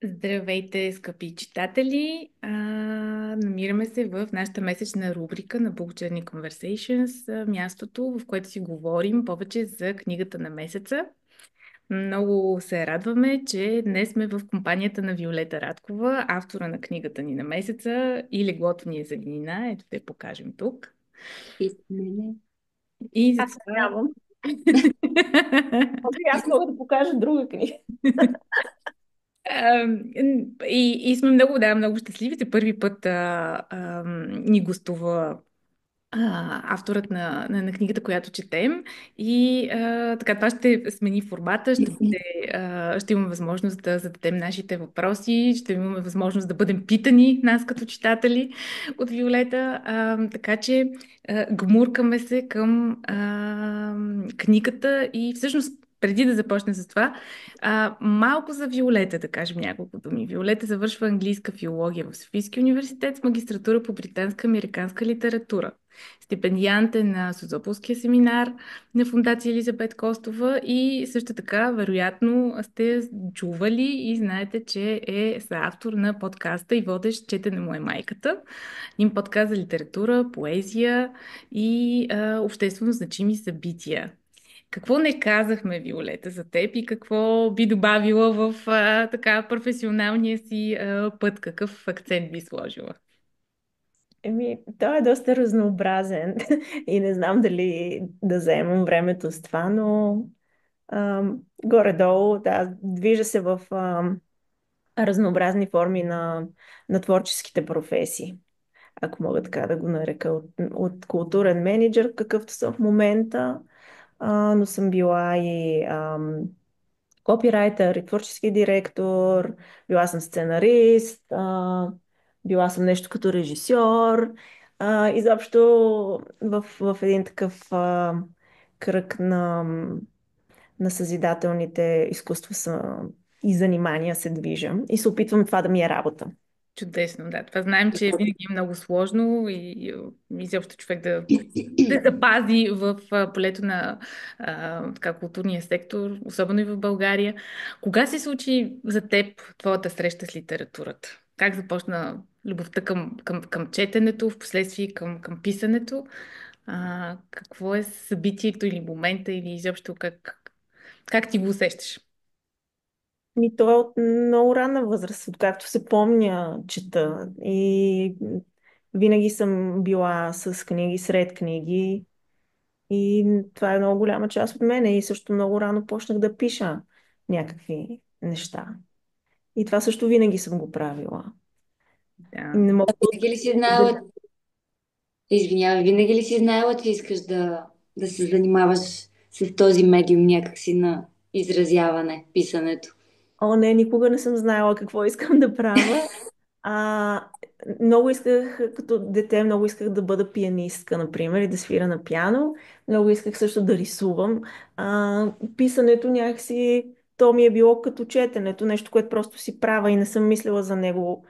Здравейте, скъпи читатели! Намираме се в нашата месечна рубрика на Book Journey Conversations, мястото, в което си говорим повече за книгата на месеца. Много се радваме, че днес сме в компанията на Виолета Радкова, автора на книгата ни на месеца и леглото ни е за линина. Ето да я покажем тук. Искане. И Аз затова... нямам. Може би аз мога да покажа друга книга. И сме много, да, много щастливи. За първи път ни гостува авторът на книгата, която четем. И така, това ще смени формата, ще имаме възможност да зададем нашите въпроси, ще имаме възможност да бъдем питани, нас като читатели от Виолета. Така че гмуркаме се към книгата и всъщност преди да започне с това, малко за Виолета, да кажем няколко думи. Виолета завършва английска филология в Софийския университет с магистратура по британска американска литература. Стипендиант е на Созополския семинар на Фондация Елизабет Костова и също така, вероятно, сте чували и знаете, че е съавтор на подкаста и водещ "Четене му е майката". Един подкаст за литература, поезия и обществено значими събития. Какво не казахме, Виолета, за теб и какво би добавила в така професионалния си път? Какъв акцент би сложила? Той е доста разнообразен и не знам дали да заемам времето с това, но горе-долу, да, движа се в разнообразни форми на творческите професии, ако мога така да го нарека, от културен менеджер, какъвто съм в момента, но съм била и копирайтер и творчески директор, била съм сценарист, била съм нещо като режисьор. Изобщо в един такъв кръг на съзидателните изкуства и занимания се движа и се опитвам това да ми е работа. Чудесно, да. Това знаем, че винаги е много сложно и изобщо човек да се запази в полето на така, културния сектор, особено и в България. Кога се случи за теб твоята среща с литературата? Как започна любовта към четенето, в последствие към писането? Какво е събитието или момента, или изобщо как ти го усещаш? То е от много ранна възраст, откакто се помня, чета. И винаги съм била с книги, сред книги. И това е много голяма част от мене. И също много рано почнах да пиша някакви неща. И това също винаги съм го правила. И Да. не мога Винаги ли си да... знаела, извинявай, винаги ли си знаела, че искаш да се занимаваш с този медиум някакси на изразяване, писането? О, не, никога не съм знаела какво искам да правя. А, много исках, като дете, много исках да бъда пианистка, например, и да свира на пиано. Много исках също да рисувам. Писането някакси, то ми е било като четенето, нещо, което просто си правя и не съм мислила за него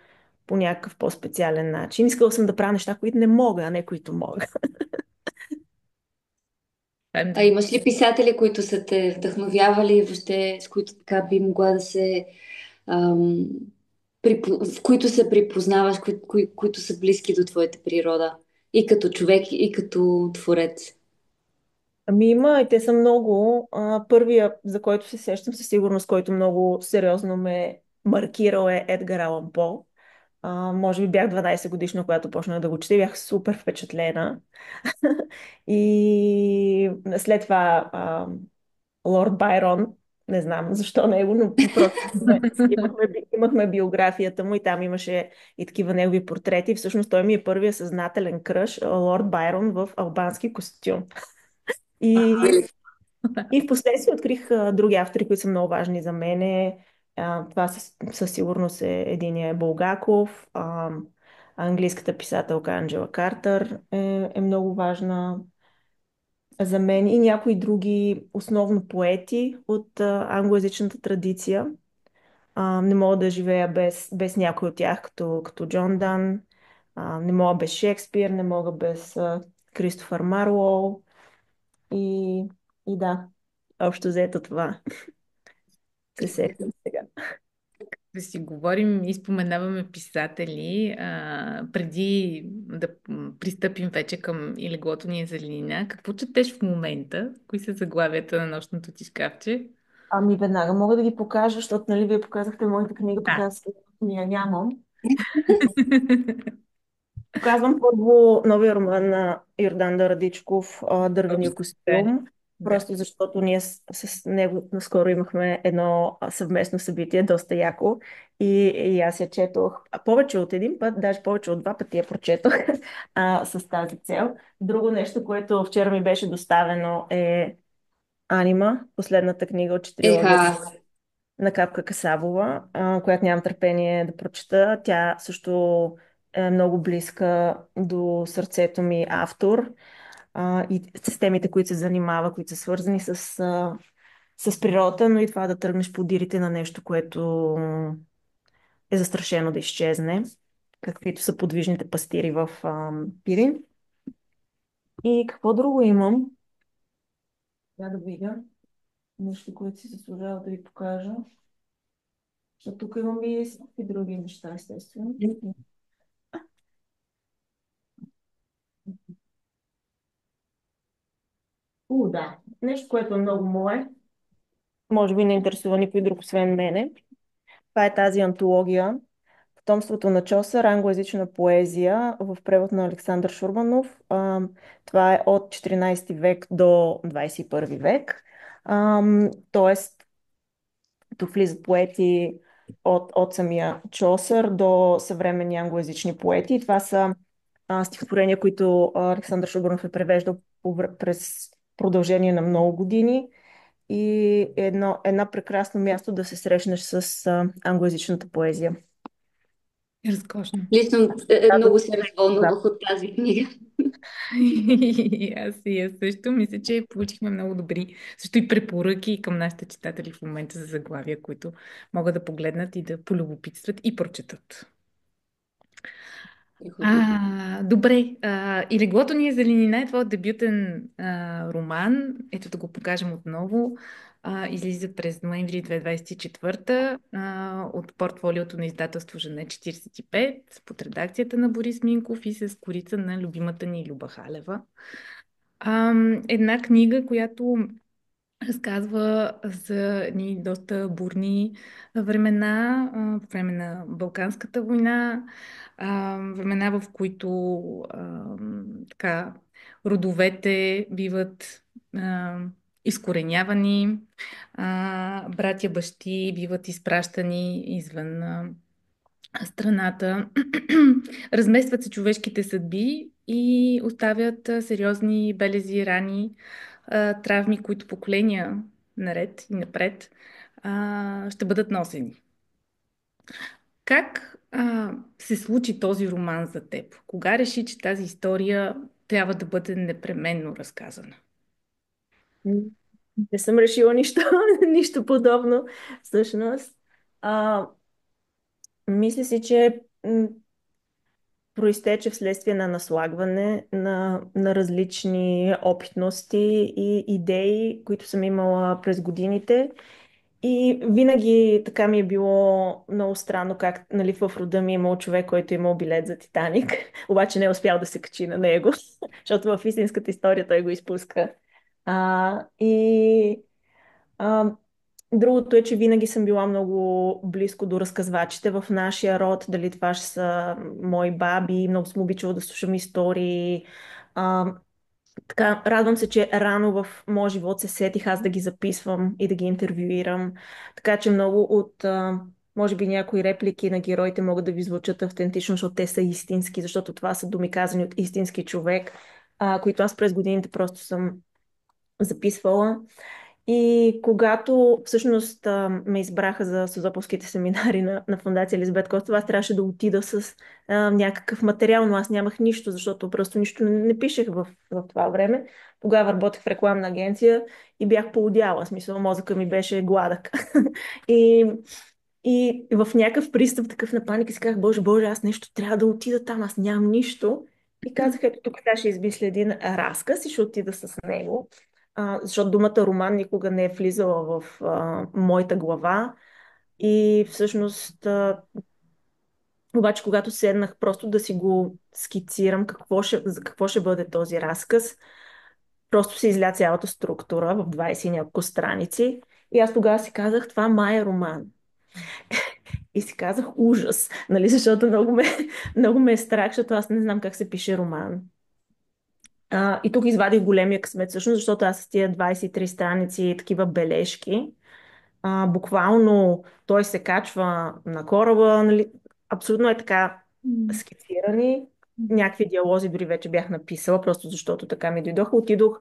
по някакъв по-специален начин. Искала съм да правя неща, които не мога, а не които мога. А имаш ли писатели, които са те вдъхновявали, въобще, с които така би могла да се... Ам, в които се припознаваш, които са близки до твоята природа? И като човек, и като творец. Има и те са много. Първия, за който се сещам със сигурност, който много сериозно ме маркирал е Едгар Алан По. Може би бях 12 годишна, когато почнах да го чета и бях супер впечатлена. И след това Лорд Байрон, не знам защо него, но просто имахме биографията му и там имаше и такива негови портрети. Всъщност той ми е първия съзнателен кръш, Лорд Байрон в албански костюм. И Велик. и в последствие открих други автори, които са много важни за мене. Това със сигурност е единия е Булгаков, английската писателка Анджела Картер е много важна за мен и някои други, основно поети от англоязичната традиция. Не мога да живея без някой от тях, като Джон Дан. Не мога без Шекспир, не мога без Кристофър Марлоу. И, и да, общо взето това се сещам сега. да си говорим и споменаваме писатели, преди да пристъпим вече към И леглото ни е зеленина, какво четеш в момента? Кои са заглавията на нощното ти шкафче? Ами веднага мога да ги покажа, защото нали, вие показахте моята книга, пък Да. аз я нямам. Показвам първо новия роман на Йордан Радичков О, «Дървения супер. костюм», Да. просто защото ние с него наскоро имахме едно съвместно събитие, доста яко, и аз я четох повече от един път, даже повече от два пъти я прочетох с тази цел. Друго нещо, което вчера ми беше доставено е Анима, последната книга от Еха, четирилогията на Капка Касабова, която нямам търпение да прочета. Тя също е много близка до сърцето ми автор и с темите, които се занимава, които са свързани с природата, но и това да тръгнеш по дирите на нещо, което е застрашено да изчезне, каквито са подвижните пастири в Пирин. И какво друго имам? Да видя. Нещо, което си заслужава да ви покажа. Защото тук имам и други неща, естествено. Да. Нещо, което е много мое. Може би не интересува никой друг, освен мене. Това е тази антология. Потомството на Чосър, англоязична поезия в превод на Александър Шурманов. Това е от 14 век до 21 век. Тоест, тук влизат поети от самия Чосър до съвременни англоязични поети. Това са стихотворения, които Александър Шубранов е превеждал през продължение на много години и едно прекрасно място да се срещнеш с англоязичната поезия. Разкошно. лично Да, много се развълнувах от тази книга. И аз също мисля, че получихме много добри, също и препоръки към нашите читатели в момента за заглавия, които могат да погледнат и да полюбопитстват и прочетат. Добре. И леглото ни е зеленина е твой дебютен роман. Ето да го покажем отново. Излиза през ноември 2024 от портфолиото на издателство Жене 45 под редакцията на Борис Минков и с корица на любимата ни Люба Халева. Една книга, която разказва за едни доста бурни времена, по време на Балканската война, времена, в които така, родовете биват изкоренявани, братя, бащи биват изпращани извън страната, разместват се човешките съдби и оставят сериозни белези, рани, травми, които поколения наред и напред ще бъдат носени. Как се случи този роман за теб? Кога реши, че тази история трябва да бъде непременно разказана? Не съм решила нищо, нищо подобно, всъщност. А, Мисля си, че проистече вследствие на наслагване на различни опитности и идеи, които съм имала през годините. И винаги така ми е било много странно как нали, в рода ми е имал човек, който е имал билет за Титаник, обаче не е успял да се качи на него, защото в истинската история той го изпуска. И а, Другото е, че винаги съм била много близко до разказвачите в нашия род, дали това ще са мои баби, много съм обичала да слушам истории. А, Така, радвам се, че рано в моя живот се сетих аз да ги записвам и да ги интервюирам. Така че много от, може би, някои реплики на героите могат да ви звучат автентично, защото те са истински, защото това са думи казани от истински човек, които аз през годините просто съм записвала. И когато всъщност ме избраха за Созополските семинари на Фондация Елизабет Костова, аз трябваше да отида с някакъв материал, но аз нямах нищо, защото просто нищо не пишех в това време. Тогава работех в рекламна агенция и бях поудяла, в смисъл мозъка ми беше гладък. И, и в някакъв пристъп такъв на паника си казах, Боже, Боже, аз нещо трябва да отида там, аз нямам нищо. И казах, ето тук сега ще измисля един разказ и ще отида с него, защото думата роман никога не е влизала в моята глава. И всъщност, обаче, когато седнах просто да си го скицирам за какво ще бъде този разказ, просто се изля цялата структура в 20 и няколко страници. И аз тогава си казах, това май е роман. И си казах ужас, нали, защото много ме е страх, защото аз не знам как се пише роман. И тук извадих големия късмет, всъщност, защото аз с тия 23 страници такива бележки, буквално той се качва на кораба, нали, абсолютно е така М. скицирани. Някакви диалози дори вече бях написала, просто защото така ми дойдоха. Отидох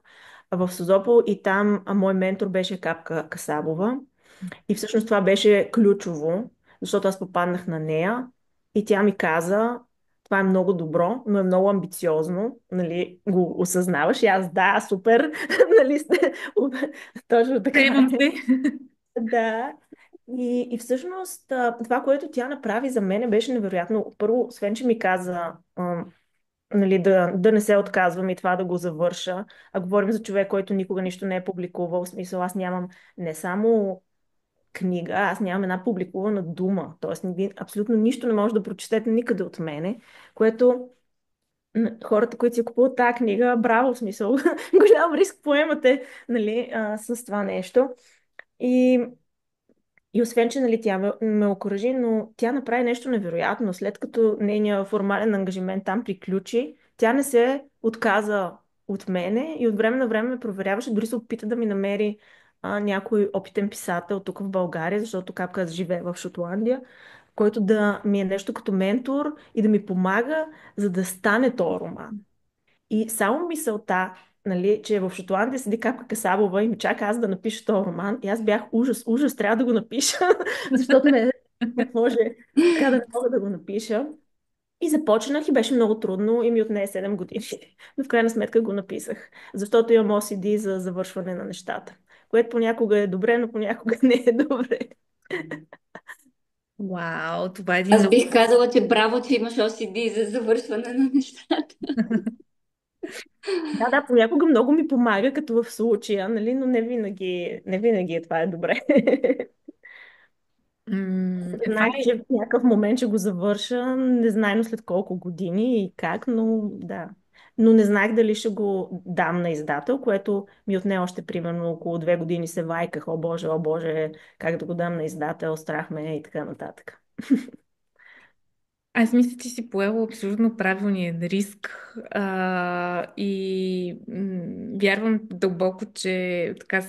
в Созопол и там мой ментор беше Капка Касабова. И всъщност това беше ключово, защото аз попаднах на нея и тя ми каза, това е много добро, но е много амбициозно, нали, го осъзнаваш и аз, да, супер, нали, точно така Приемам е. се. Да. И всъщност това, което тя направи за мен беше невероятно. Първо, освен, че ми каза, нали, да не се отказвам и това да го завърша, а говорим за човек, който никога нищо не е публикувал, в смисъл аз нямам не само книга, аз нямам една публикувана дума. Тоест, абсолютно нищо не може да прочетете никъде от мене, което хората, които си купуват тази книга, браво, в смисъл, голям риск поемате, нали, с това нещо. И, и освен, че нали, тя ме окоръжи, но тя направи нещо невероятно. След като нейният формален ангажимент там приключи, тя не се отказа от мене и от време на време ме проверяваше, дори се опита да ми намери някой опитен писател тук в България, защото Капка живее в Шотландия, който да ми е нещо като ментор и да ми помага, за да стане този роман. И само мисълта, нали, че в Шотландия седи Капка Касабова и ми чака аз да напиша този роман. И аз бях ужас, трябва да го напиша, защото не как може така да не мога да го напиша. И започнах и беше много трудно и ми отне 7 години. Но в крайна сметка го написах, защото имам OCD за завършване на нещата, което понякога е добре, но понякога не е добре. Вау, това е един Аз много... бих казала, че браво, че имаш OCD за завършване на нещата. Да, понякога много ми помага, като в случая, нали, но не винаги това е добре. Знаех, Това е... че в някакъв момент ще го завърша, незнайно след колко години и как, но да. Но не знаех дали ще го дам на издател, което ми отне още примерно около 2 години се вайках, о боже, как да го дам на издател, страх ме е и така нататък. Аз мисля, че си поела абсолютно правилния риск и вярвам дълбоко, че така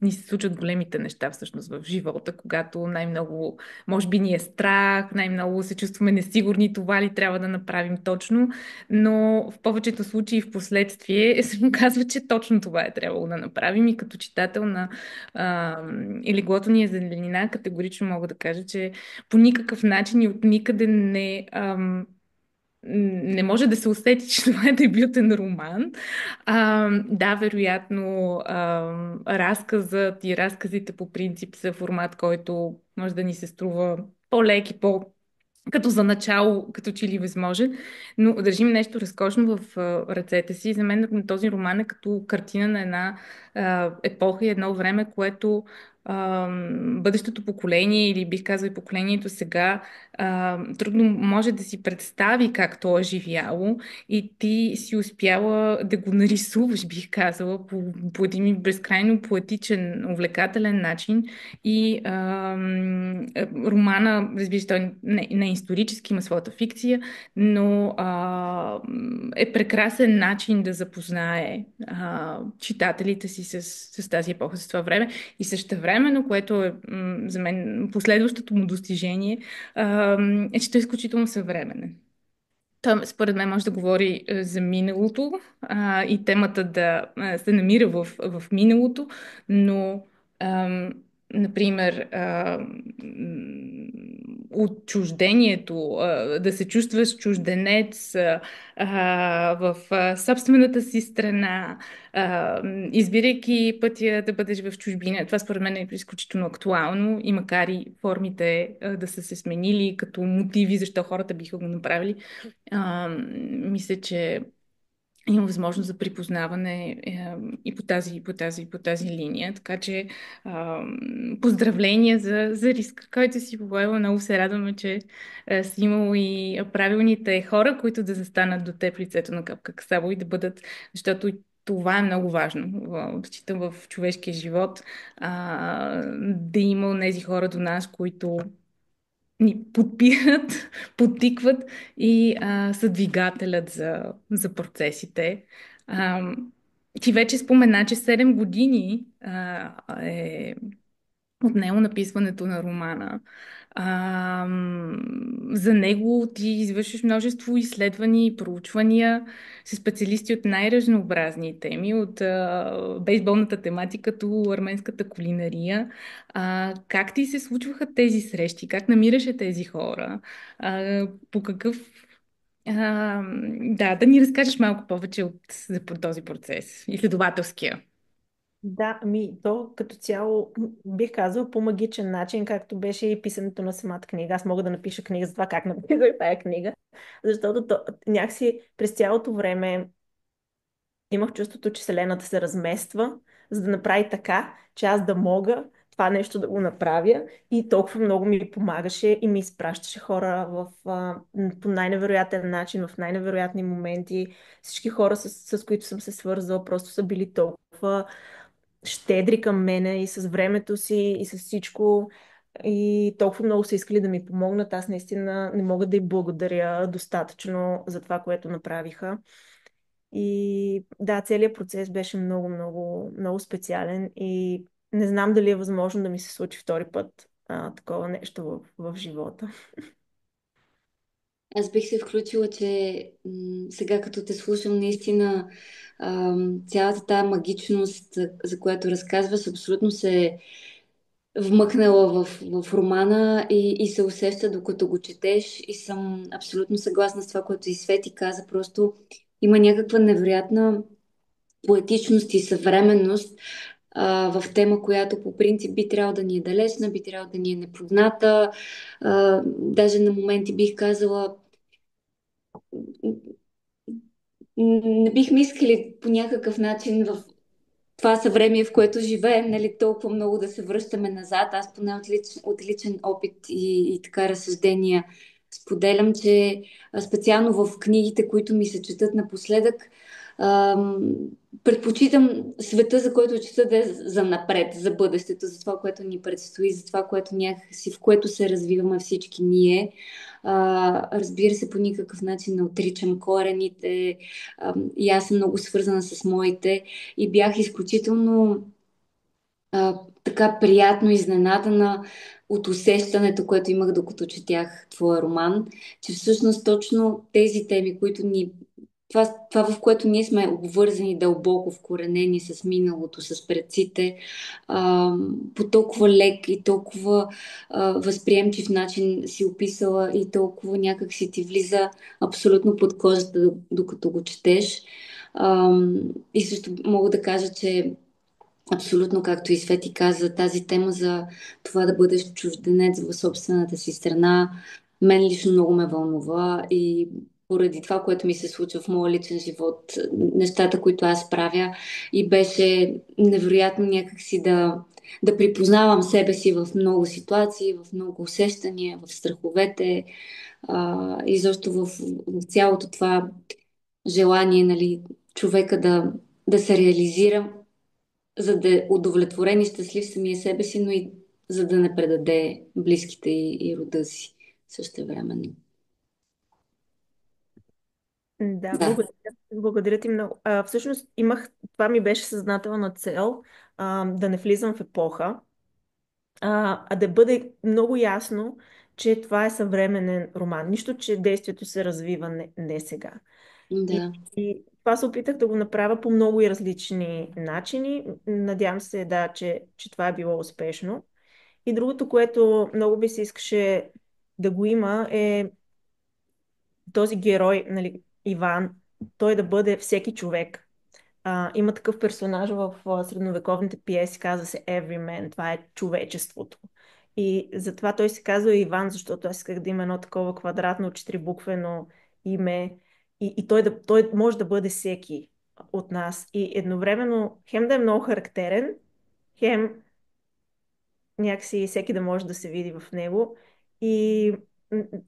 ни се случват големите неща всъщност в живота, когато най-много, може би ни е страх, най-много се чувстваме несигурни, това ли трябва да направим точно, но в повечето случаи в последствие се оказва, че точно това е трябвало да направим и като читател на а, и леглото ни е зеленина, категорично мога да кажа, че по никакъв начин и от никъде не може да се усети, че това е дебютен роман. Да, вероятно, разказът и разказите по принцип са формат, който може да ни се струва по-лек и като за начало, като че ли възможен, но държим нещо разкошно в ръцете си. За мен този роман е като картина на една епоха и едно време, което бъдещото поколение или бих казала и поколението сега трудно може да си представи как то е живяло и ти си успяла да го нарисуваш, бих казала, по един безкрайно поетичен, увлекателен начин и романа, разбира се, той не е исторически, има своята фикция, но е прекрасен начин да запознае читателите си с тази епоха, с това време и същевременно, което е за мен последващото му достижение, е, че той е изключително съвременен. Той, според мен, може да говори за миналото и темата да се намира в миналото, но, например, отчуждението, да се чувстваш чужденец в собствената си страна, избирайки пътя да бъдеш в чужбина. Това според мен е изключително актуално и макар и формите да са се сменили като мотиви, защо хората биха го направили, мисля, че има възможност за припознаване и по тази линия. Така че поздравления за риска, който си поела. Много се радваме, че си имало и правилните хора, които да застанат до теб в лицето на Капка Касаво и да бъдат, защото и това е много важно. Считам в човешкия живот да има тези хора до нас, които ни подпират, подтикват и са двигателят за процесите. А, ти вече спомена, че 7 години е отнело написването на романа. За него ти извършиш множество изследвания и проучвания с специалисти от най-разнообразни теми, от бейсболната тематика до арменската кулинария. Как ти се случваха тези срещи? Как намираше тези хора? По какъв... да ни разкажеш малко повече за този процес, изследователския. Да, то като цяло бих казал по магичен начин, както беше и писането на самата книга. Аз мога да напиша книга за това как написах тая книга, защото някакси през цялото време имах чувството, че Вселената се размества, за да направи така, че аз да мога това нещо да го направя и толкова много ми помагаше и ми изпращаше хора по най-невероятен начин, в най-невероятни моменти. Всички хора, с които съм се свързала, просто са били толкова щедри към мене и с времето си, и с всичко. И толкова много са искали да ми помогнат. Аз наистина не мога да й благодаря достатъчно за това, което направиха. И да, целият процес беше много, много, много специален и не знам дали е възможно да ми се случи втори път такова нещо в живота. Аз бих се включила, че сега като те слушам, наистина цялата тая магичност, за която разказваш, абсолютно се вмъкнала в романа и се усеща докато го четеш и съм абсолютно съгласна с това, което и Свети каза. Просто има някаква невероятна поетичност и съвременност в тема, която по принцип би трябвало да ни е далечна, би трябвало да ни е непозната. Даже на моменти бих казала, не бихме искали по някакъв начин в това съвремие, в което живеем, нали, толкова много да се връщаме назад. Аз поне от личен опит и така разсъждения споделям, че специално в книгите, които ми се четат напоследък, ам, предпочитам света, за който чета да е за напред, за бъдещето, за това, което ни предстои, за това, което някакси, в което се развиваме всички ние. Разбира се, по никакъв начин не отричам корените. И аз съм много свързана с моите и бях изключително така приятно изненадана от усещането, което имах докато четях твоя роман, че всъщност точно тези теми, които ни това, в което ние сме обвързани дълбоко, вкоренени с миналото, с предците, по толкова лек и толкова възприемчив начин си описала и толкова някак си ти влиза абсолютно под кожата, докато го четеш. И също мога да кажа, че абсолютно, както и Свети каза, тази тема за това да бъдеш чужденец в собствената си страна, мен лично много ме вълнува и поради това, което ми се случва в моя личен живот, нещата, които аз правя и беше невероятно някакси да припознавам себе си в много ситуации, в много усещания, в страховете и защо в цялото това желание, нали, човека да се реализира, за да е удовлетворен и щастлив самия себе си, но и за да не предаде близките и рода си също времено. Да, Да, благодаря ти много. Всъщност това ми беше съзнателна цел, да не влизам в епоха, а да бъде много ясно, че това е съвременен роман. Нищо, че действието се развива не сега. И, да. и това се опитах да го направя по много и различни начини. Надявам се, да, че това е било успешно. И другото, което много би се искаше да го има е този герой, нали, Иван, той да бъде всеки човек. Има такъв персонаж в средновековните пиеси, казва се Everyman, това е човечеството. И затова той се казва Иван, защото аз исках да има едно такова квадратно, четирибуквено име. и той може да бъде всеки от нас. И едновременно хем да е много характерен, хем някакси всеки да може да се види в него. И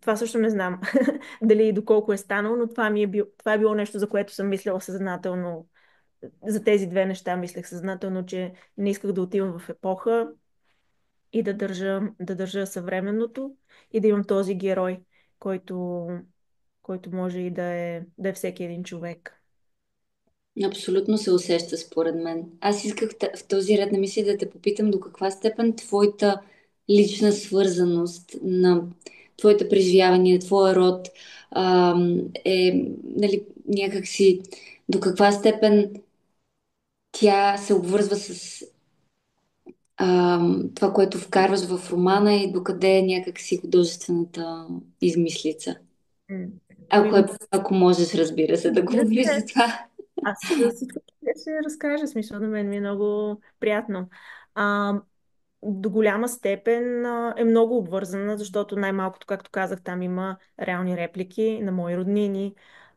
това също не знам дали и доколко е станало, но това е било нещо, за което съм мислила съзнателно. За тези две неща мислех съзнателно, че не исках да отивам в епоха и да държа съвременното и да имам този герой, който, който може и да е всеки един човек. Абсолютно се усеща според мен. Аз исках в този ред на мисли да те попитам до каква степен твоята лична свързаност на твоите преживявания, твоя род нали, някакси до каква степен тя се обвързва с това, което вкарваш в романа и докъде е някакси художествената измислица. М. Ако, Ами, ако можеш, разбира се, да разбира говориш се, за това. аз всичко ще се разкажа, смисъл на мен ми е много приятно. А, до голяма степен е много обвързана, защото най-малкото, както казах, там има реални реплики на мои роднини,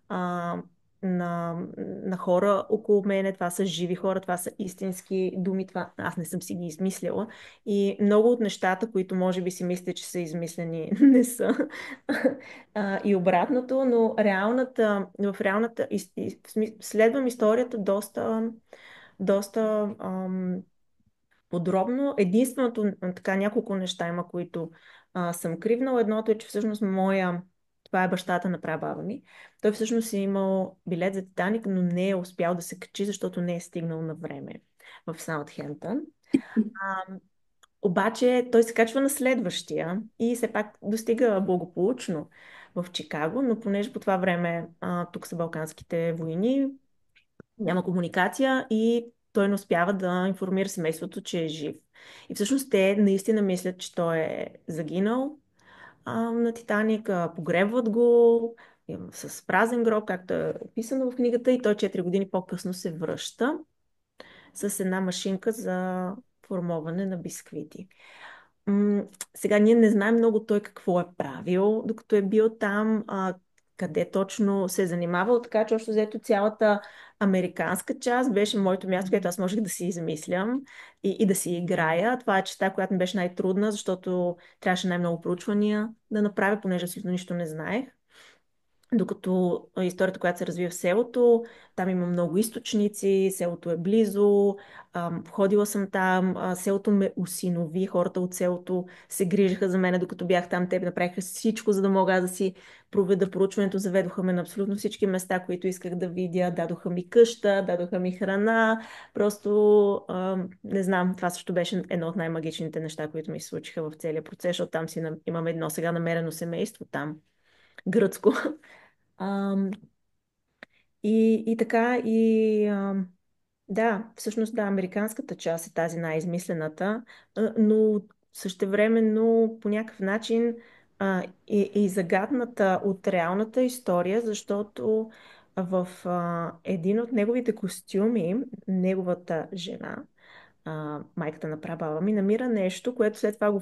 а, на хора около мене. Това са живи хора, това са истински думи, това аз не съм си ги измисляла. И много от нещата, които може би си мисля, че са измислени, не са. И обратното, но в реалната, следвам историята доста подробно. Единственото, така няколко неща има, които съм кривнала. Едното е, че всъщност това е бащата на прабаба ми. Той всъщност е имал билет за Титаник, но не е успял да се качи, защото не е стигнал на време в Саутхемптън. А, обаче той се качва на следващия и все пак достига благополучно в Чикаго, но понеже по това време тук са Балканските войни, няма комуникация и той не успява да информира семейството, че е жив. И всъщност те наистина мислят, че той е загинал на Титаник, погребват го с празен гроб, както е описано в книгата, и той 4 години по-късно се връща с една машинка за формоване на бисквити. М, Сега ние не знаем много той какво е правил, докато е бил там, къде точно се е занимавал, така че още взето цялата американска част беше моето място, където аз можех да си измислям и да си играя. Това е частта, която ми беше най-трудна, защото трябваше най-много проучвания да направя, понеже абсолютно нищо не знаех. Докато историята, която се развива в селото, там има много източници, селото е близо, ходила съм там, селото ме усинови, хората от селото се грижиха за мен, докато бях там, те направиха всичко, за да мога аз да си проведа проучването, заведоха ме на абсолютно всички места, които исках да видя, дадоха ми къща, дадоха ми храна, просто не знам, това също беше едно от най-магичните неща, които ми се случиха в целия процес, защото там имам едно сега намерено семейство там, гръцко. Ам, и така, да, всъщност да, американската част е тази най-измислената, но същевременно по някакъв начин е и загадната от реалната история, защото в един от неговите костюми, неговата жена, майката на прабаба ми, намира нещо, което след това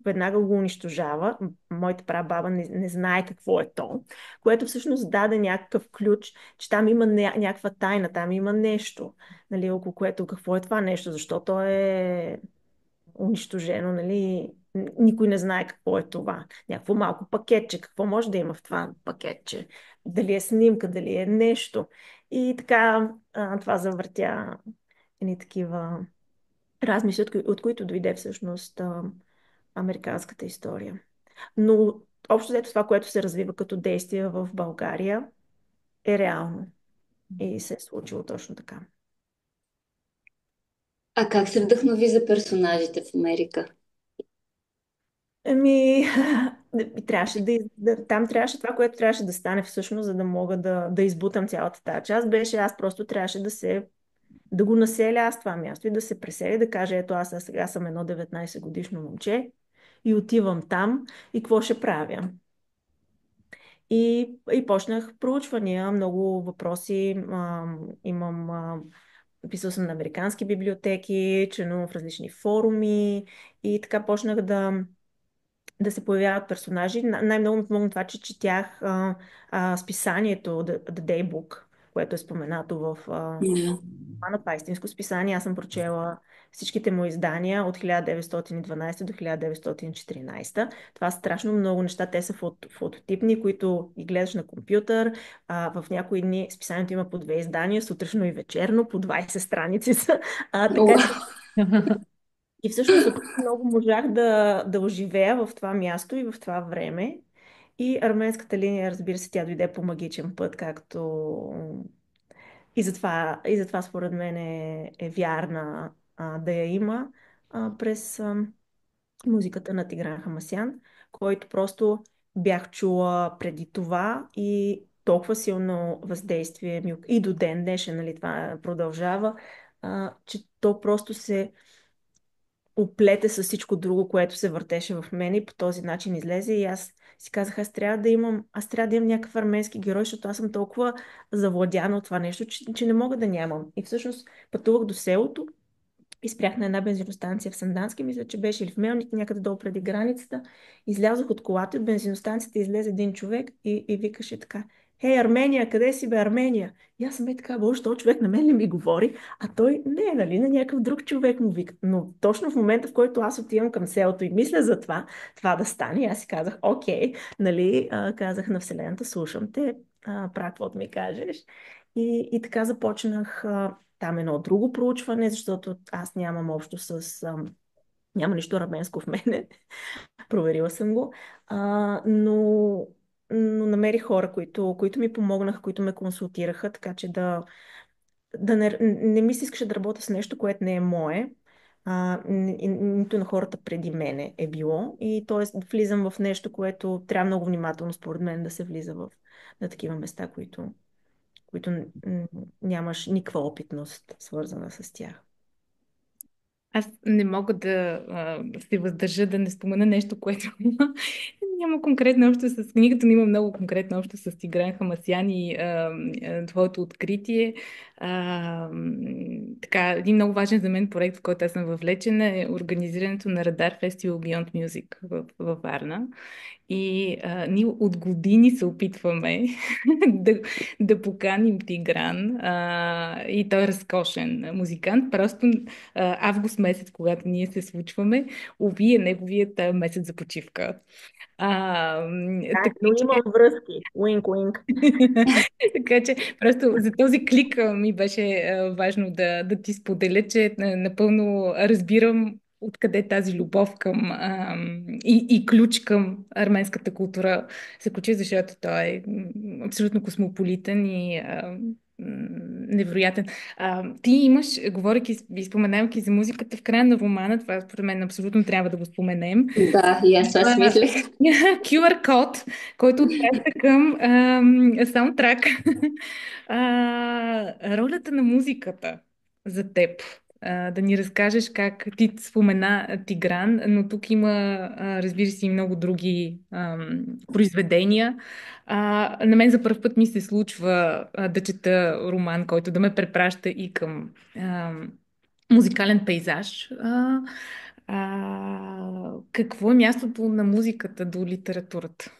веднага го унищожава. Моята прабаба не знае какво е то, което всъщност даде някакъв ключ, че там има някаква тайна, там има нещо, нали, около което какво е това нещо, защо то е унищожено, нали, никой не знае какво е това. Някакво малко пакетче, какво може да има в това пакетче, дали е снимка, дали е нещо. И така това завъртя едни такива размисли, от които дойде всъщност американската история. Но общо взето това, което се развива като действие в България, е реално и се е случило точно така. А как се вдъхнови за персонажите в Америка? Ами, трябваше там трябваше това, което трябваше да стане всъщност, за да мога да избутам цялата тази част, беше аз просто трябваше да го населя аз това място и да се преселя, да кажа, ето аз сега съм едно 19 годишно момче и отивам там и какво ще правя. И почнах проучвания, много въпроси. Имам, писал съм на американски библиотеки, членувам в различни форуми и така почнах да се появяват персонажи. Най-много ми помогна това, че четях списанието The Daybook, което е споменато в Да. романа. Това е истинско списание. Аз съм прочела всичките му издания от 1912 до 1914. Това са страшно много неща. Те са фототипни, които ги гледаш на компютър. В някои дни списанието има по две издания, сутрешно и вечерно, по 20 страници са. Така че Уау. и всъщност от много можах да оживея в това място и в това време. И арменската линия, разбира се, тя дойде по магичен път, както и затова според мен е вярна да я има през музиката на Тигран Хамасян, който просто бях чула преди това и толкова силно въздействие ми и до ден днешен, нали, това продължава, че то просто се оплете с всичко друго, което се въртеше в мен и по този начин излезе и аз си казах, аз трябва да имам някакъв арменски герой, защото аз съм толкова завладяна от това нещо, че не мога да нямам. И всъщност пътувах до селото и спрях на една бензиностанция в Сандански, мисля, че беше или в Мелник, някъде долу преди границата. Излязох от колата, от бензиностанцията излезе един човек и викаше така: Хей, Армения, къде си бе, Армения? И аз съм така, боже, този човек на мен ли ми говори? А той не, нали, на някакъв друг човек му вика. Но точно в момента, в който аз отивам към селото и мисля за това да стане, аз си казах, окей, нали, казах на Вселената, слушам те, правя каквото ми кажеш. И така започнах там едно друго проучване, защото аз нямам общо с... няма нищо арменско в мене, проверила съм го, но намерих хора, които ми помогнаха, които ме консултираха, така че да не ми се искаше да работя с нещо, което не е мое, нито на хората преди мене е било. И т.е. влизам в нещо, което трябва много внимателно, според мен, да се влиза на такива места, които нямаш никаква опитност, свързана с тях. Аз не мога да се въздържа да не спомена нещо, което няма конкретно общо с книгата, но има много конкретно общо с Тигран Хамасян и твоето откритие. Така, един много важен за мен проект, в който аз съм въвлечена, е организирането на Радар Фестивал Beyond Music във Варна. И ние от години се опитваме да поканим Тигран. И той е разкошен музикант. Просто август месец, когато ние се случваме, уви е неговият месец за почивка. Так, Така но че, имам връзки. Уинк, уинк. така че просто за този клик ми беше важно да ти споделя, че напълно разбирам откъде тази любов към и ключ към арменската култура се ключи, защото той е абсолютно космополитен и невероятен. Ти имаш, говорейки и споменавайки за музиката в края на романа, това според мен абсолютно трябва да го споменем. Да, и аз това си мислех. QR код, който отпраща към саундтрак. Ролята на музиката за теб. Да ни разкажеш как ти спомена Тигран, но тук има, разбира се, и много други произведения. На мен за първ път ми се случва да чета роман, който да ме препраща и към музикален пейзаж. Какво е мястото на музиката до литературата?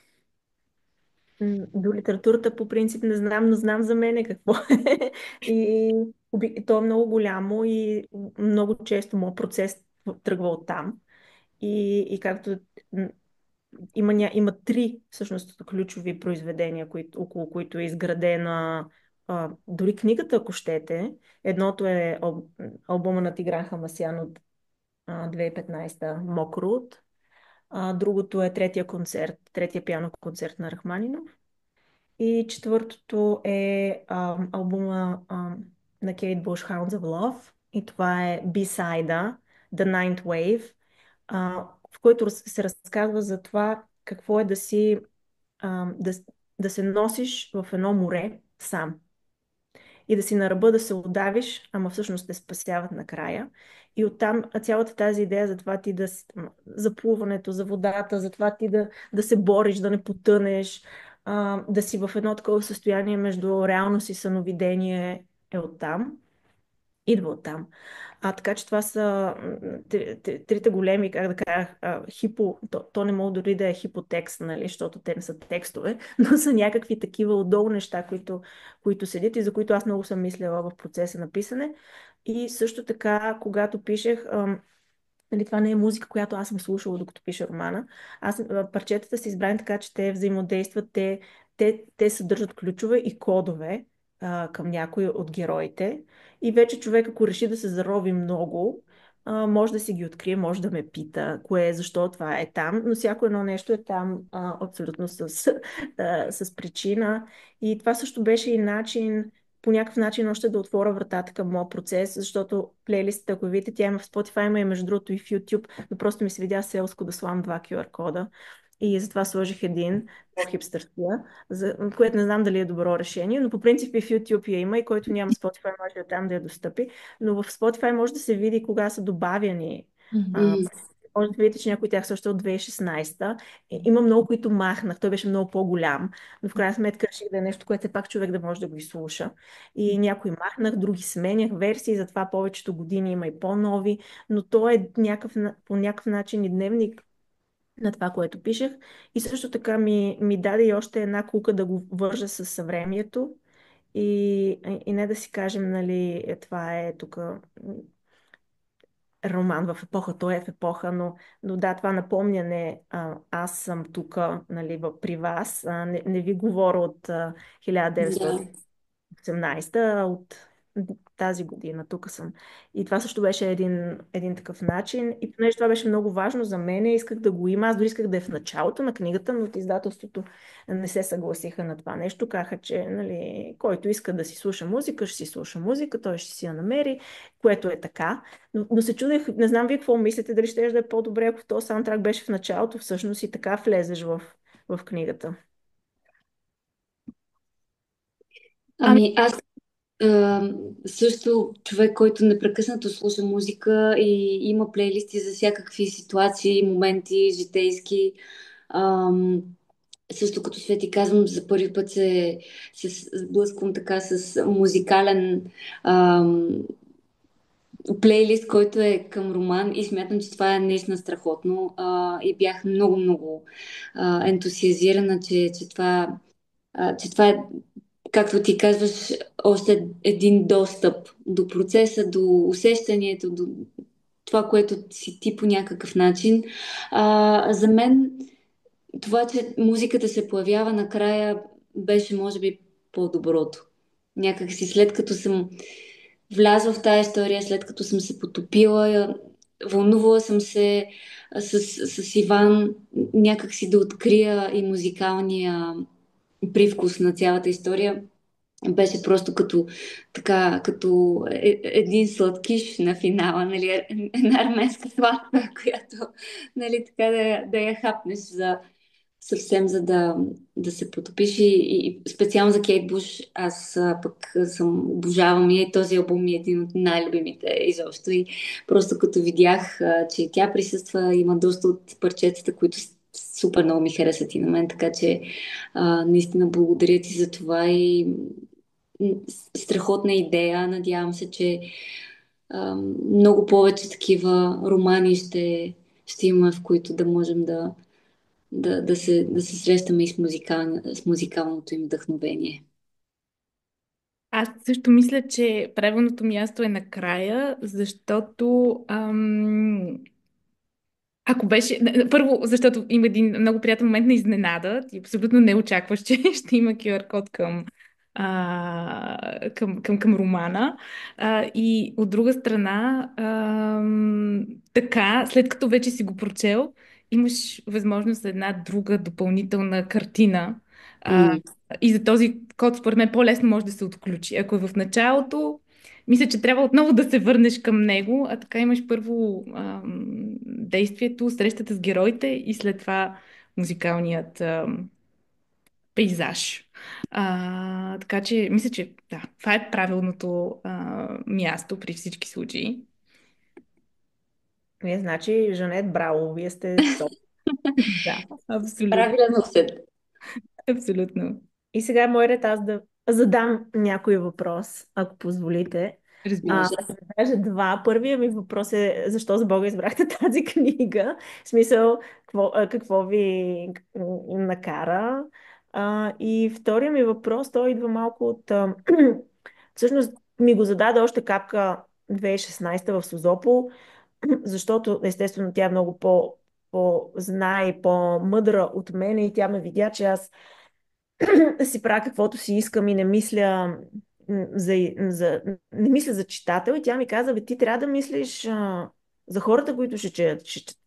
До литературата по принцип не знам, но знам за мене какво е. И то е много голямо и много често моят процес тръгва от там. И както има три всъщност ключови произведения, около които е изградена дори книгата, ако щете. Едното е албума на Тигран Хамасян от 2015 Мокрут. Другото е третия пиано концерт на Рахманинов. И четвъртото е албума на Кейт Буш Hounds of Love. И това е B-side The Ninth Wave, в който се разказва за това какво е да, да се носиш в едно море сам и да си на ръба да се удавиш, ама всъщност те спасяват накрая. И оттам цялата тази идея за това ти за плуването, за водата, за това ти да се бориш, да не потънеш, да си в едно такова състояние между реалност и съновидение е оттам. идва оттам. Така че това са трите големи, как да кажа, то не мога дори да е хипотекст, нали, защото те не са текстове, но са някакви такива отдолу неща, които седят и за които аз много съм мислила в процеса на писане. И също така, когато пишех, нали, това не е музика, която аз съм слушала докато пиша романа. Парчетата са избрани така, че те взаимодействат, те съдържат ключове и кодове към някои от героите. И вече човек, ако реши да се зарови много, може да си ги открие, може да ме пита кое, защо това е там, но всяко едно нещо е там абсолютно с причина. И това също беше и начин, по някакъв начин още да отворя вратата към моя процес, защото плейлистата, ако видите, тя има в Spotify, има и между другото и в YouTube, но просто ми се видя селско да слагам два QR кода. И затова сложих един по-хипстърския, което не знам дали е добро решение, но по принцип и в YouTube я има и който няма Spotify може там да я достъпи. Но в Spotify може да се види кога са добавяни. А, Мгм. може да видите, че някои от тях също от 2016. Има много, които махнах. Той беше много по-голям, но в крайна сметка реших да е нещо, което е пак човек да може да го изслуша. И някои махнах, други сменях версии, затова повечето години има и по-нови, но то е по някакъв начин и дневник на това, което пишех. И също така ми даде и още една кука да го вържа с съвремието. И не да си кажем, нали, това е тук роман в епоха, той е в епоха, но да, това напомняне, аз съм тук, нали, при вас, не ви говоря от Да. 18-та, от тази година, тук съм. И това също беше един такъв начин. И понеже това беше много важно за мен, исках да го има. Аз дори исках да е в началото на книгата, но от издателството не се съгласиха на това нещо. Казаха, че нали, който иска да си слуша музика, ще си слуша музика, той ще си я намери, което е така. Но се чудех, не знам вие какво мислите, дали ще да е по-добре, ако този саундтрак беше в началото, всъщност и така влезеш в книгата. Ами аз а, също човек, който непрекъснато слуша музика и има плейлисти за всякакви ситуации, моменти, житейски. Ам, Също като Свети казвам, за първи път се сблъсквам така с музикален плейлист, който е към роман и смятам, че това е наистина страхотно и бях много ентусиазирана, че това е, както ти казваш, още един достъп до процеса, до усещането, до това, което си ти по някакъв начин. За мен това, че музиката се появява накрая, беше, може би, по-доброто. Някак си след като съм влязла в тази история, след като съм се потопила, вълнувала съм се с Иван, някак си да открия и музикалния привкус на цялата история. Беше просто като един сладкиш на финала, нали, една арменска сладка, която, нали, така да я хапнеш съвсем да се потопиш и специално за Кейт Буш аз пък съм обожавам и този албум е един от най-любимите изобщо и просто като видях, че тя присъства, има доста от парчетата, които супер много ми харесват и на мен, така че наистина благодаря ти за това и страхотна идея. Надявам се, че много повече такива романи ще има, в които да можем да се срещаме и с музикалното им вдъхновение. Аз също мисля, че правилното място е накрая, защото ако беше... Първо, защото има един много приятен момент на изненада. Ти абсолютно не очакваш, че ще има QR код към романа. И от друга страна, така, след като вече си го прочел, имаш възможност за една друга допълнителна картина. А, М. и за този код, според мен, по-лесно може да се отключи. Ако е в началото, мисля, че трябва отново да се върнеш към него, а така имаш първо действието, срещата с героите и след това музикалният пейзаж. Така че, мисля, че да, това е правилното място при всички случаи. Вие, значи, Жанет, браво, вие сте топ. Да, абсолютно. Правилен съд. Абсолютно. И сега е мой ред аз да задам някой въпрос, ако позволите. Разбира се. Може. Ще кажа два. Първият ми въпрос е защо за Бога избрахте тази книга? В смисъл, какво ви накара? И втория ми въпрос, той идва малко от... всъщност ми го зададе още Капка 2016 в Созопол, защото естествено тя е много по-знае и по-мъдра от мен и тя ме видя, че аз си правя каквото си искам и не мисля не мисля за читател. И тя ми каза, бе, ти трябва да мислиш за хората, които ще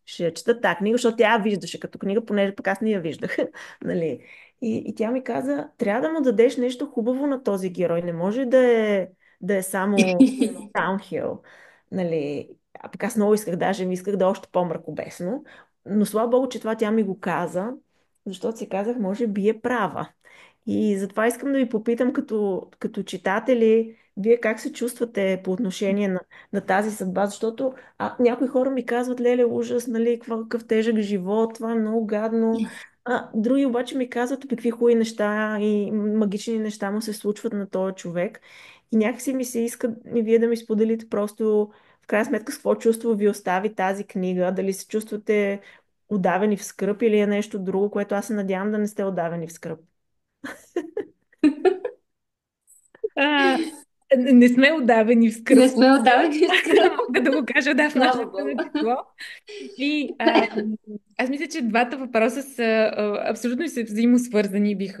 четат тази книга, защото тя я виждаше като книга, понеже пък аз не я виждах. Нали? И тя ми каза, трябва да му дадеш нещо хубаво на този герой. Не може да е само даунхил. Нали? А пък аз много исках, даже ми исках да е още по-мракобесно. Но слава Богу, че това тя ми го каза, защото си казах, може би е права. И затова искам да ви попитам като читатели, вие как се чувствате по отношение на тази съдба, защото някои хора ми казват, леле, ужас, нали, какъв тежък живот, това е много гадно. Други обаче ми казват, какви хубави неща и магични неща му се случват на този човек. И някакси ми се иска и вие да ми споделите просто в крайна сметка с какво чувство ви остави тази книга, дали се чувствате удавени в скръп или е нещо друго, което аз се надявам да не сте удавени в скръп. А, не сме удавени в Не скръп. сме отдавани в скръп. Мога да го кажа, да, в Слава нашето Богу. число. И аз мисля, че двата въпроса са абсолютно се взаимосвързани. Бих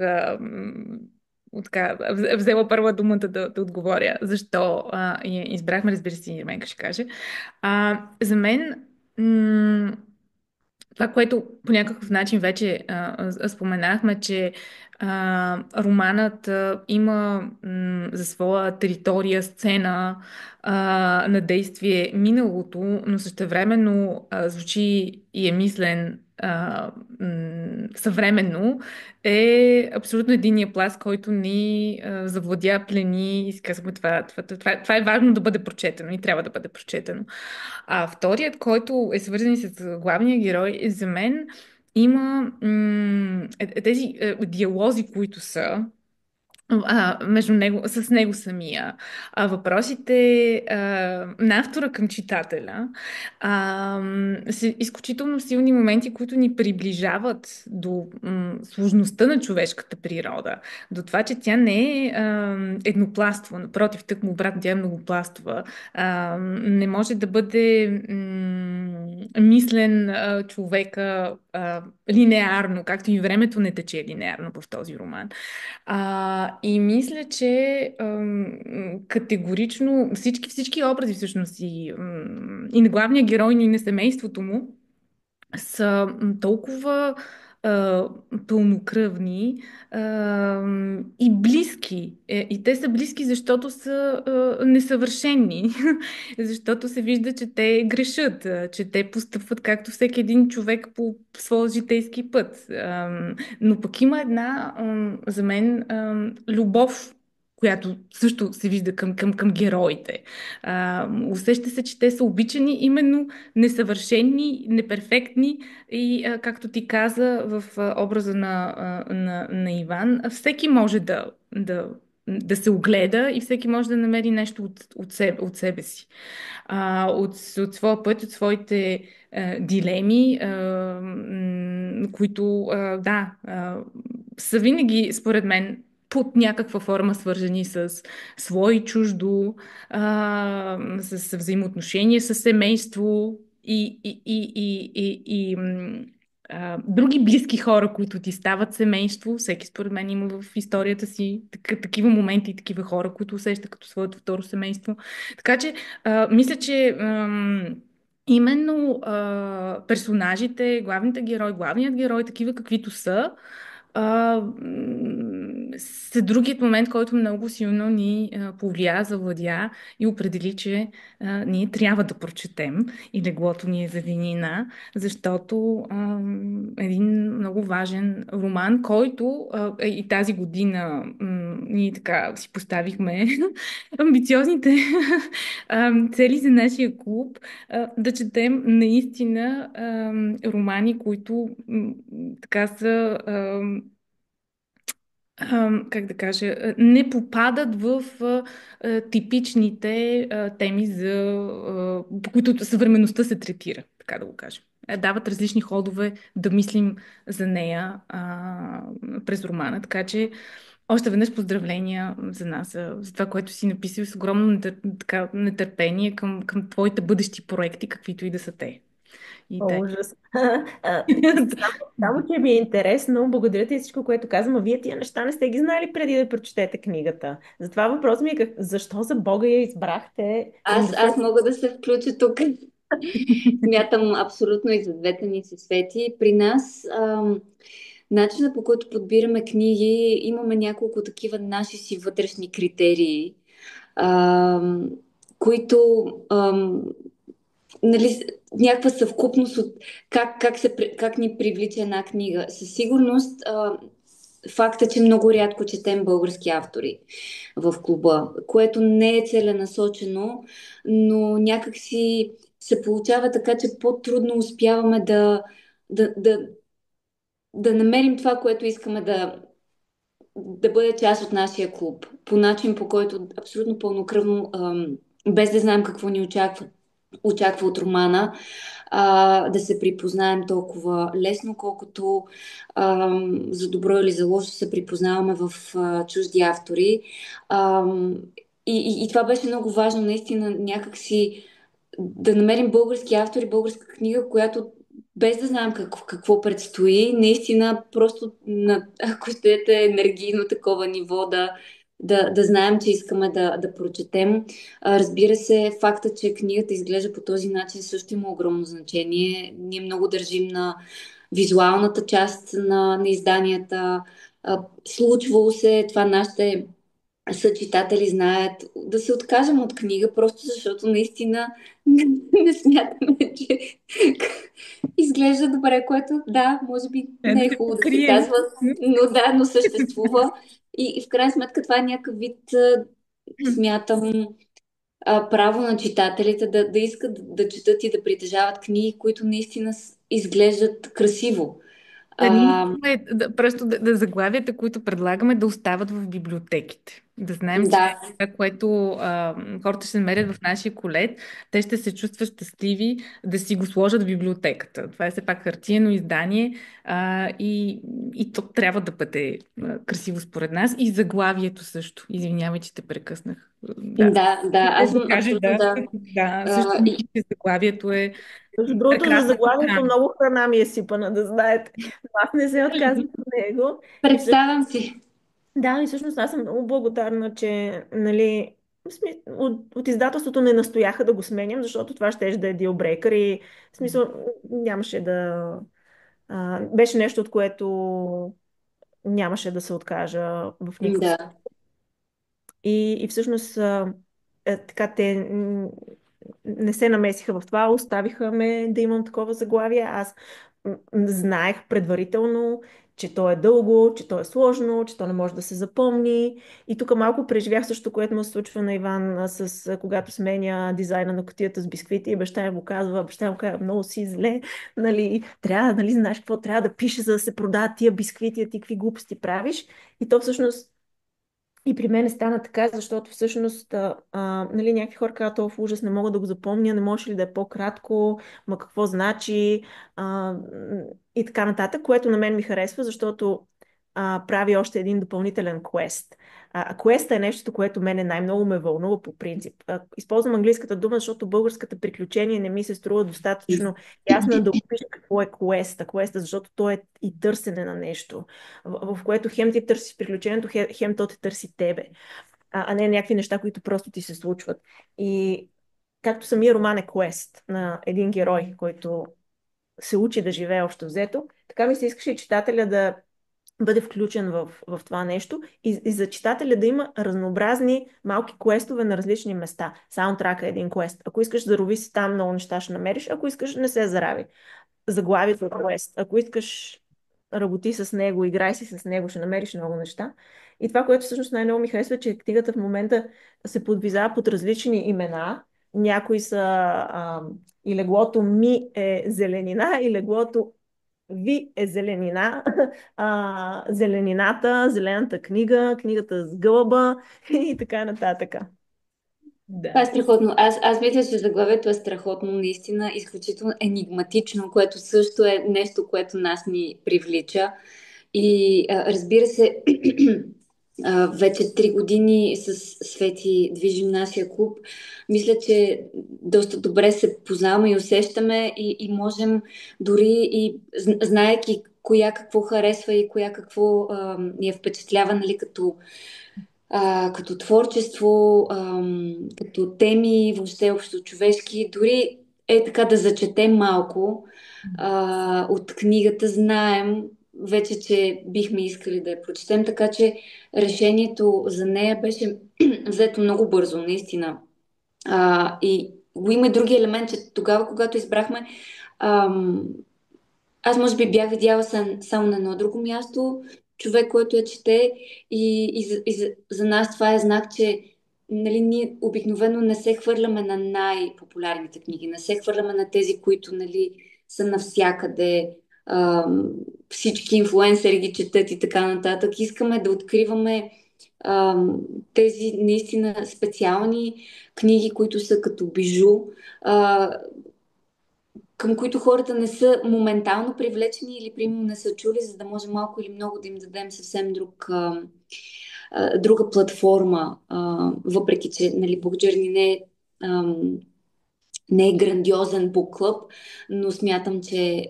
така, взела първа думата да отговоря. Защо я избрахме, разбира се, и Менка ще каже. За мен това, което по някакъв начин вече споменахме, че романът има за своя територия, сцена на действие миналото, но същевременно звучи и е мислен съвременно, е абсолютно единия пласт, който ни завладя, плени и си казваме това е важно да бъде прочетено и трябва да бъде прочетено. А вторият, който е свързан с главния герой, за мен има тези диалози, които са между него, с него самия. Въпросите на автора към читателя са изключително силни моменти, които ни приближават до сложността на човешката природа, до това, че тя не е еднопластова, напротив, тъкмо обратно, тя е многопластова. Не може да бъде мислен човека линеарно, както и времето не тече линеарно в този роман. И мисля, че категорично всички образи всъщност и на главния герой, но и на семейството му са толкова пълнокръвни и близки. И те са близки, защото са несъвършени, защото се вижда, че те грешат, че те постъпват както всеки един човек по своя житейски път. Но пък има една, за мен, любов, която също се вижда към героите. Усеща се, че те са обичани именно несъвършени, неперфектни и, както ти каза, в образа на Иван, всеки може да се огледа и всеки може да намери нещо от себе си. От своя път, от своите дилеми, които, да, са винаги, според мен, под някаква форма свързани с свое и чуждо, с взаимоотношения с семейство и други близки хора, които ти стават семейство. Всеки според мен има в историята си такива моменти и такива хора, които усеща като своето второ семейство. Така че мисля, че именно персонажите, главните герои, главният герой, такива каквито са, са другият момент, който много силно ни повлия, завладя и определи, че ние трябва да прочетем и леглото ни е за винина, защото един много важен роман, който и тази година ние така си поставихме амбициозните цели за нашия клуб, да четем наистина романи, които така са как да кажа, не попадат в типичните теми, по които съвременността се третира, така да го кажем. Дават различни ходове да мислим за нея през романа, така че още веднъж поздравления за нас, за това, което си написал с огромно нетърпение към твоите бъдещи проекти, каквито и да са те. И О, те. ужас. Само, че ми е интересно, благодаря ти за всичко, което казвам, а вие тия неща не сте ги знали преди да прочетете книгата. Затова въпросът ми е защо за Бога я избрахте in the Аз first... мога да се включа тук. Смятам абсолютно и за двете ни се свети. При нас начина по който подбираме книги, имаме няколко такива наши си вътрешни критерии, ам, които нали, някаква съвкупност от как ни привлича една книга. Със сигурност факта, че много рядко четем български автори в клуба, което не е целенасочено, но някак си се получава така, че по-трудно успяваме да, да, да намерим това, което искаме да бъде част от нашия клуб. По начин, по който абсолютно пълнокръвно, без да знаем какво ни очаква от романа, да се припознаем толкова лесно, колкото за добро или за лошо се припознаваме в чужди автори. А, и това беше много важно, наистина, някакси да намерим български автори, българска книга, която без да знаем какво предстои, наистина просто на, ако щете, енергийно такова ниво да знаем, че искаме да прочетем. Разбира се, факта, че книгата изглежда по този начин също има огромно значение. Ние много държим на визуалната част на изданията. Случвало се това нашите съчитатели знаят да се откажем от книга, просто защото наистина не смятаме, че изглежда добре, което да, може би Е, да не е се хубаво да се покрием. казва, но да, но съществува. И в крайна сметка това е някакъв вид, смятам, право на читателите да искат да четат и да притежават книги, които наистина изглеждат красиво. Да, ние А, искаме просто заглавията, които предлагаме, да остават в библиотеките. Да знаем, че да, това, което хората ще намерят в нашия колет, те ще се чувстват щастливи да си го сложат в библиотеката. Това е все пак хартиено издание и то трябва да бъде красиво според нас. И заглавието също. Извинявай, че те прекъснах. Да. да, Какво аз да съм кажеш, абсолютно да. да. Да, също мисля, И че заглавието е Между другото, за прекрасна заглавието покана. много храна ми е сипана, да знаете. Но аз не се отказвам от него. И представям си. да, и всъщност аз съм много благодарна, че нали, от издателството не настояха да го сменям, защото това ще да е дилбрейкър и в смисъл нямаше да... беше нещо, от което нямаше да се откажа в никакъв случай. Да. И всъщност така те не се намесиха в това, оставиха ме да имам такова заглавие. Аз знаех предварително, че то е дълго, че то е сложно, че то не може да се запомни. И тук малко преживях също, което му се случва на Иван, когато сменя дизайна на кутията с бисквити и баща му казва, много си зле, нали, трябва, нали, знаеш какво трябва да пише, за да се продават тия бисквити, а ти какви глупости правиш. И то всъщност и при мен стана така, защото всъщност нали, някакви хора казват, в ужас, не мога да го запомня, не може ли да е по-кратко, ма какво значи а, и така нататък, което на мен ми харесва, защото прави още един допълнителен квест. Квест е нещо, което мене най-много ме вълнува по принцип. Използвам английската дума, защото българската приключение не ми се струва достатъчно ясно да опиша какво е квеста. Квеста, защото то е и търсене на нещо, в което хем ти търсиш приключението, хем то те търси тебе, а не някакви неща, които просто ти се случват. И както самия роман е квест на един герой, който се учи да живее общо взето, така ми се искаше и читателя да бъде включен в това нещо и за читателя да има разнообразни малки квестове на различни места. Саундтрака е един квест. Ако искаш да рови си там, много неща ще намериш. Ако искаш, не се зарави. Заглавието е квест. Ако искаш, работи с него, играй си с него, ще намериш много неща. И това, което всъщност най-много ми харесва, е, че книгата в момента се подвизава под различни имена. Някои са и леглото ми е зеленина, и леглото Ви е зеленина, зеленината, зелената книга, книгата с гълъба и така нататък. Това е Да. страхотно. Аз мисля, че заглавието е страхотно, наистина, изключително енигматично, което също е нещо, което нас ни привлича. И разбира се, вече 3 години с Свети движим нашия клуб. Мисля, че доста добре се познаваме и усещаме и можем дори и знаеки коя какво харесва и коя какво ни е впечатлява, нали, като творчество, като теми, въобще общочовешки, дори е така да зачетем малко от книгата, знаем вече, че бихме искали да я прочетем, така че решението за нея беше взето много бързо, наистина. И го има и други елемент, че тогава, когато избрахме, ам, аз може би бях видяла само на едно друго място, човек, който я чете за нас това е знак, че нали, ние обикновено не се хвърляме на най-популярните книги, не се хвърляме на тези, които нали, са навсякъде, всички инфлуенсъри ги четат и така нататък. Искаме да откриваме тези наистина специални книги, които са като бижу, а, към които хората не са моментално привлечени или примерно не са чули, за да може малко или много да им дадем съвсем друга платформа, въпреки че нали, Book Journey не е грандиозен бук клъб, но смятам, че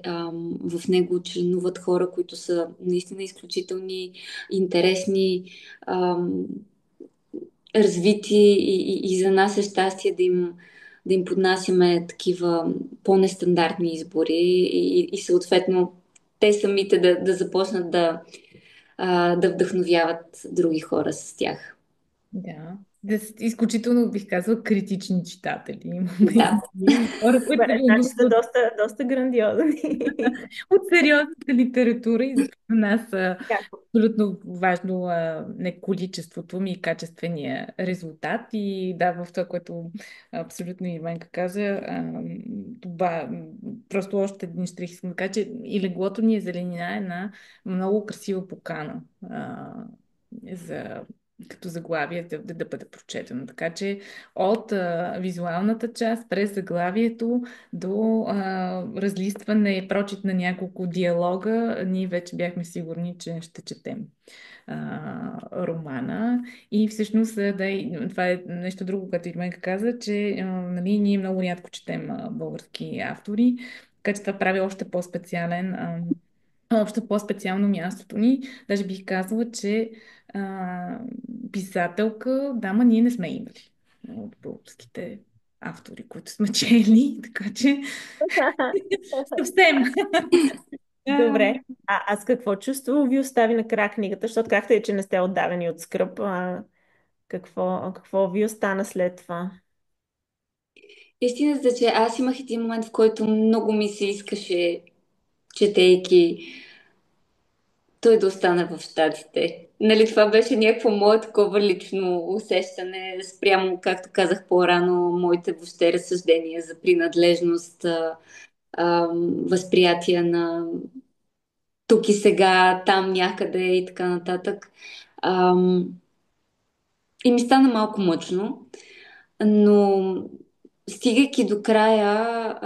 в него членуват хора, които са наистина изключителни, интересни, ам, развити и за нас е щастие да им поднасяме такива по-нестандартни избори и съответно те самите да започнат да вдъхновяват други хора с тях. Да. Изключително бих казала критични читатели. Имаме Да. и хора, които Добре, ги значи са нуждат доста грандиозни. от сериозната литература и за нас Яко. абсолютно важно не количеството ми и качествения резултат. И да, в това, което абсолютно Ирменка каза, това просто още един штрих искам да кажа, че и леглото ни е зеленина е една много красива покана за като заглавие да бъде прочетено. Така че от визуалната част през заглавието до разлистване и прочит на няколко диалога, ние вече бяхме сигурни, че ще четем романа. И всъщност, това е нещо друго, което Ирменка каза, че нали, ние много рядко четем български автори, така че това прави още по-специално мястото ни. Даже бих казала, че а, писателка, дама, ние не сме имали от българските автори, които сме чели, така че съвсем. Да. Добре. А с какво чувство ви остави накрая книгата? Защото както е, че не сте отдавани от скръп, какво ви остана след това? Истината е, че аз имах един момент, в който много ми се искаше, четейки, той да остане в Щатите. Нали, това беше някакво мое такова лично усещане спрямо, както казах по-рано, моите въобще разсъждения за принадлежност, възприятие на тук и сега, там някъде и така нататък. Ам, и ми стана малко мъчно, но стигайки до края,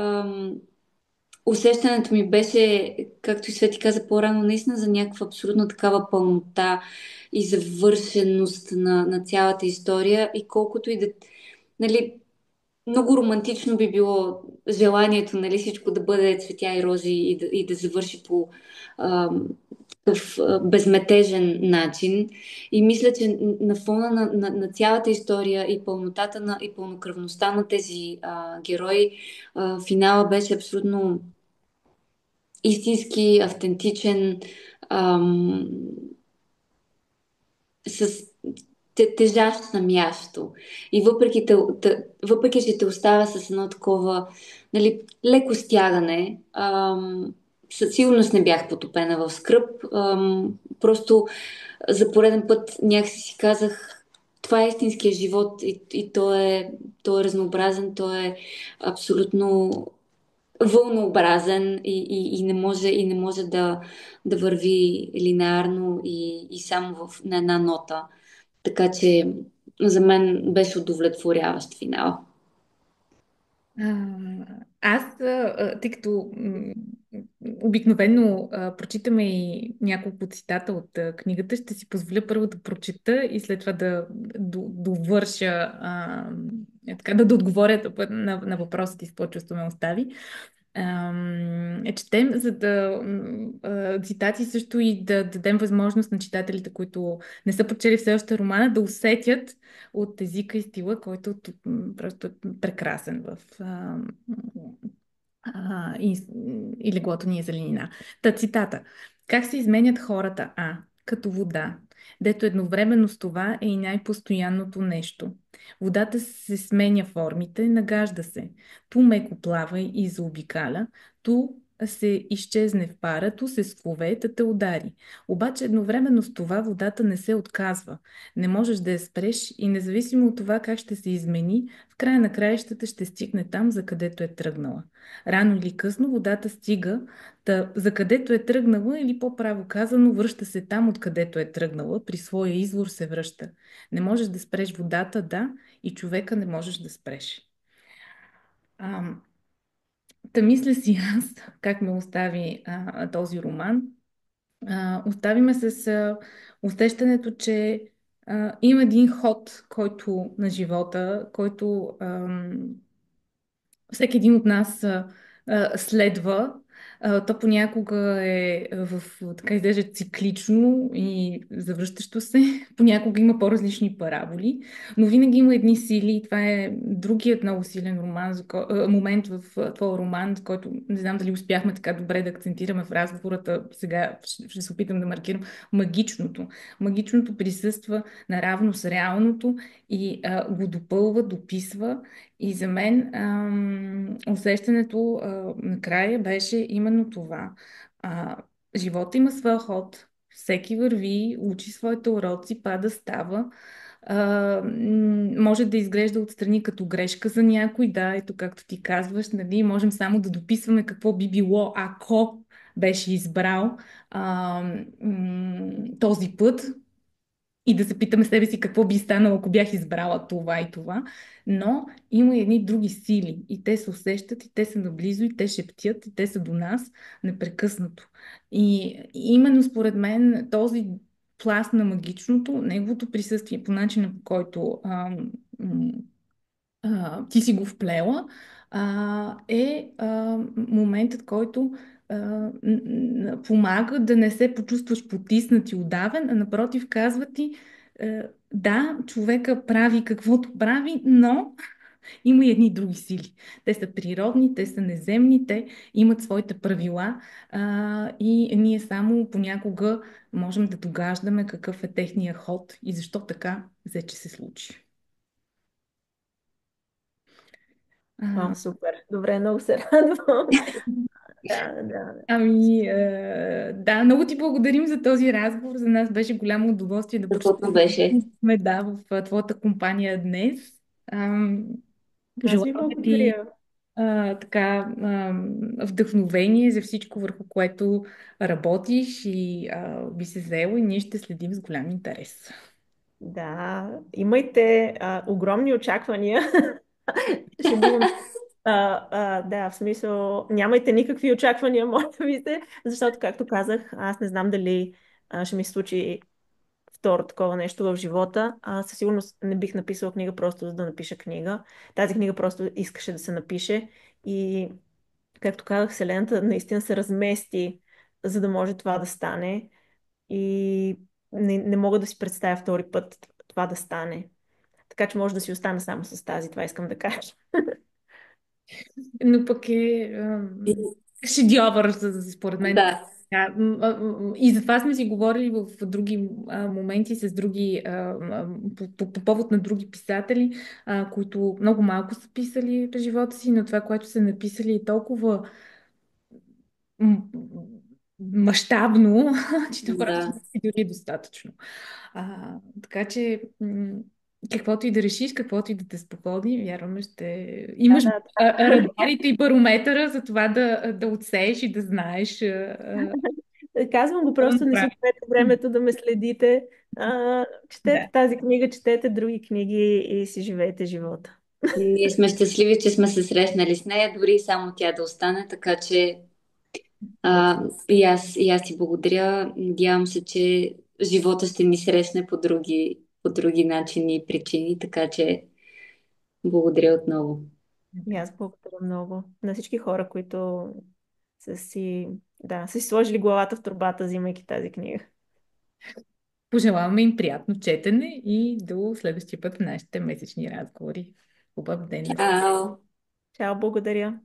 усещането ми беше, както и Свети каза по-рано, наистина за някаква абсолютно такава пълнота и завършеност на цялата история и колкото и да, нали, много романтично би било желанието, нали, всичко да бъде цветя и рози и да завърши по такъв безметежен начин. И мисля, че на фона на цялата история и пълнотата и пълнокръвността на тези герои, финала беше абсолютно истински, автентичен, ам, с тежащ на място. И въпреки, че те оставя с едно такова нали, леко стягане, със сигурност не бях потопена в скръп. Просто за пореден път някакси си казах, това е истинския живот и той е разнообразен, той е абсолютно вълнообразен и не може да върви линеарно и само на една нота. Така че за мен беше удовлетворяващ финал. Аз, тъй като обикновено прочитаме и няколко цитата от книгата, ще си позволя първо да прочета и след това да довърша, така да отговоря на въпросите, с какво чувство ме остави. Четем, за да цитати също и да дадем възможност на читателите, които не са прочели все още романа, да усетят от езика и стила, който просто е прекрасен в и, и леглото ни е зеленина. Та цитата. Как се изменят хората? Като вода, дето едновременно с това е и най-постоянното нещо. Водата се сменя формите, нагажда се. Ту меко плава и заобикаля, ту се изчезне в пара, ту се скове, та те удари. Обаче едновременно с това водата не се отказва. Не можеш да я спреш и независимо от това как ще се измени, в края на краищата ще стигне там, за където е тръгнала. Рано или късно водата стига, за където е тръгнала или по-право казано, връща се там, откъдето е тръгнала, при своя извор се връща. Не можеш да спреш водата, да, и човека не можеш да спреш. Та мисля си аз, как ме остави този роман. Остави ме с усещането, че има един ход, който на живота, който всеки един от нас следва. То понякога е така изглежда циклично и завръщащо се. Понякога има по-различни параболи, но винаги има едни сили и това е другият много силен роман, момент в твоя роман, за който не знам дали успяхме така добре да акцентираме в разговората. Сега ще се опитам да маркирам магичното. Магичното присъства наравно с реалното и го допълва, дописва. И за мен усещането накрая беше именно това. А, Живота има своя ход. Всеки върви, учи своите уроци, пада, става. Може да изглежда отстрани като грешка за някой, да, ето както ти казваш, нали, можем само да дописваме какво би било, ако беше избрал този път, и да се питаме себе си какво би станало, ако бях избрала това и това. Но има и едни други сили и те се усещат, и те са наблизо, и те шептят, и те са до нас непрекъснато. И именно според мен този пласт на магичното, неговото присъствие по начина, по който ти си го вплела, моментът, който помага да не се почувстваш потиснат и удавен, а напротив казва ти, да, човека прави каквото прави, но има и едни други сили. Те са природни, те са неземни, те имат своите правила и ние само понякога можем да догаждаме какъв е техния ход и защо така взе, че се случи. А, Супер. Добре, много се радвам. Да, да, да. Да, много ти благодарим за този разговор. За нас беше голямо удоволствие да Каквото беше. сме да, в твоята компания днес. Ам, Аз ви Пожелаваме ти благодаря. така вдъхновение за всичко, върху което работиш и би се взела и ние ще следим с голям интерес. Да, имайте огромни очаквания. Ще бъдем. Да, в смисъл, нямайте никакви очаквания, моля ви се, защото, както казах, аз не знам дали ще ми се случи второ такова нещо в живота. Със сигурност не бих написала книга просто за да напиша книга. Тази книга просто искаше да се напише и, както казах, Вселената наистина се размести, за да може това да стане и не мога да си представя втори път това да стане. Така че може да си остана само с тази, това искам да кажа. Но пък е шедьовър, според мен. Да, Да, и затова сме си говорили в други моменти с други, по повод на други писатели, които много малко са писали през живота си, но това, което са написали е толкова м- мащабно, че това да. дори е достатъчно. Така че каквото и да решиш, каквото и да те спогоди, вярваме, ще Да, имаш да, радарите и барометъра за това да отсееш и да знаеш казвам го какво да просто, не си направиш. губете времето да ме следите. Четете Да. тази книга, четете други книги и си живеете живота. Ние сме щастливи, че сме се срещнали с нея, дори и само тя да остане, така че и аз ти благодаря. Надявам се, че живота ще ни срещне по други начини и причини, така че благодаря отново. И аз благодаря много на всички хора, които са си сложили главата в турбата, взимайки тази книга. Пожелаваме им приятно четене и до следващия път в нашите месечни разговори. Хубав ден! Чао! Чао, благодаря.